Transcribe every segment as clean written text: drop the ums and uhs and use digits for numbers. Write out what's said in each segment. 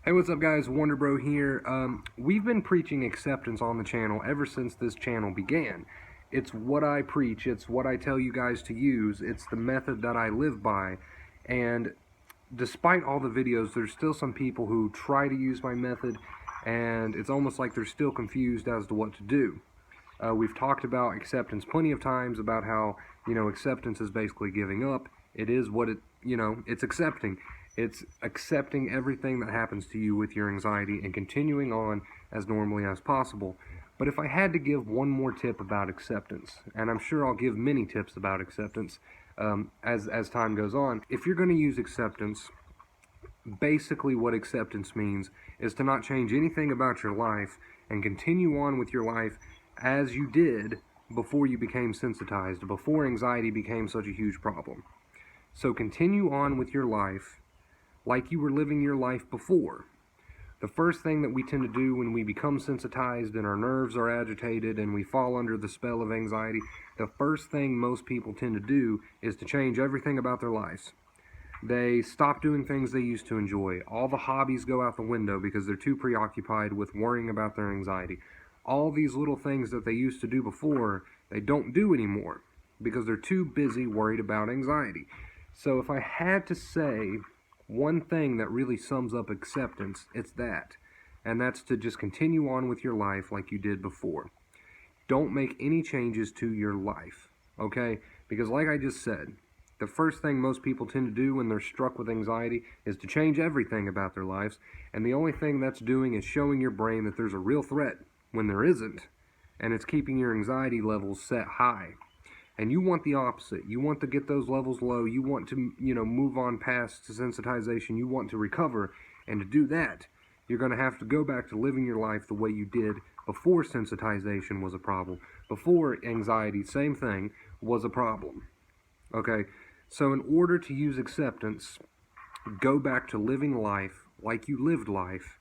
Hey, what's up guys, Wonder Bro here. We've been preaching acceptance on the channel ever since this channel began. It's what I preach, it's what I tell you guys to use, it's the method that I live by. And despite all the videos, there's still some people who try to use my method, and it's almost like they're still confused as to what to do. We've talked about acceptance plenty of times, about how, acceptance is basically giving up. It is what it, it's accepting. It's accepting everything that happens to you with your anxiety and continuing on as normally as possible. But if I had to give one more tip about acceptance, and I'm sure I'll give many tips about acceptance as time goes on, if you're going to use acceptance, basically what acceptance means is to not change anything about your life and continue on with your life as you did before you became sensitized, before anxiety became such a huge problem. So continue on with your life like you were living your life before. The first thing that we tend to do when we become sensitized and our nerves are agitated and we fall under the spell of anxiety, the first thing most people tend to do is to change everything about their lives. They stop doing things they used to enjoy. All the hobbies go out the window because they're too preoccupied with worrying about their anxiety. All these little things that they used to do before, they don't do anymore because they're too busy worried about anxiety. So if I had to say one thing that really sums up acceptance, it's that. And that's to just continue on with your life like you did before. Don't make any changes to your life, okay? Because like I just said, the first thing most people tend to do when they're struck with anxiety is to change everything about their lives, and the only thing that's doing is showing your brain that there's a real threat when there isn't, and it's keeping your anxiety levels set high. And you want the opposite. You want to get those levels low. You want to, move on past sensitization. You want to recover. And to do that, you're going to have to go back to living your life the way you did before sensitization was a problem. Before anxiety, same thing, was a problem. Okay? So in order to use acceptance, go back to living life like you lived life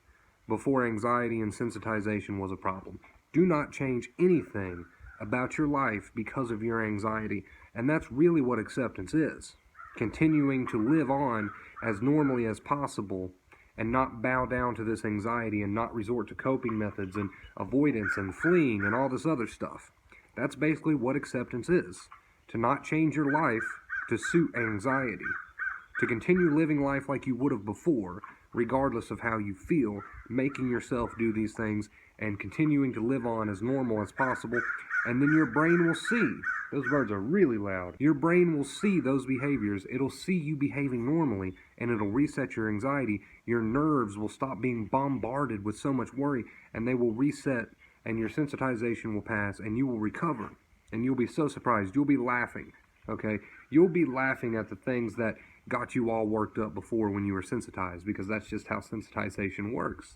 before anxiety and sensitization was a problem. Do not change anything about your life because of your anxiety, and that's really what acceptance is. Continuing to live on as normally as possible and not bow down to this anxiety and not resort to coping methods and avoidance and fleeing and all this other stuff. That's basically what acceptance is. To not change your life to suit anxiety. To continue living life like you would have before, regardless of how you feel, making yourself do these things and continuing to live on as normal as possible. And then your brain will see, those birds are really loud, your brain will see those behaviors, it'll see you behaving normally, and it'll reset your anxiety. Your nerves will stop being bombarded with so much worry, and they will reset, and your sensitization will pass, and you will recover. And you'll be so surprised, you'll be laughing, okay? You'll be laughing at the things that got you all worked up before when you were sensitized, because that's just how sensitization works.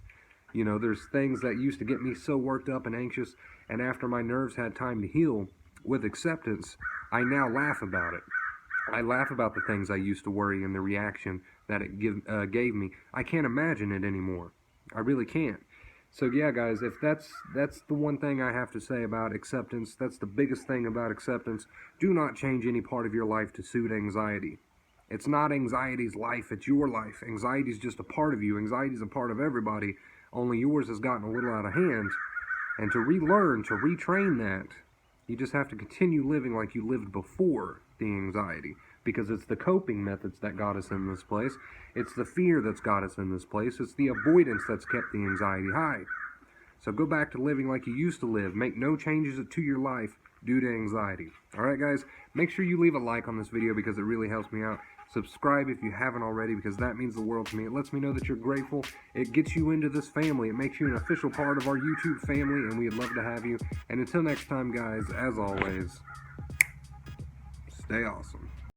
There's things that used to get me so worked up and anxious, and after my nerves had time to heal, with acceptance, I now laugh about it. I laugh about the things I used to worry and the reaction that it gave me. I can't imagine it anymore. I really can't. So yeah, guys, if that's the one thing I have to say about acceptance, that's the biggest thing about acceptance. Do not change any part of your life to suit anxiety. It's not anxiety's life, it's your life. Anxiety's just a part of you. Anxiety's a part of everybody. Only yours has gotten a little out of hand. And to relearn, to retrain that, you just have to continue living like you lived before the anxiety. Because it's the coping methods that got us in this place. It's the fear that's got us in this place. It's the avoidance that's kept the anxiety high. So go back to living like you used to live. Make no changes to your life due to anxiety. Alright guys, make sure you leave a like on this video because it really helps me out. Subscribe if you haven't already because that means the world to me. It lets me know that you're grateful. It gets you into this family. It makes you an official part of our YouTube family, and we'd love to have you. And until next time, guys, as always, stay awesome.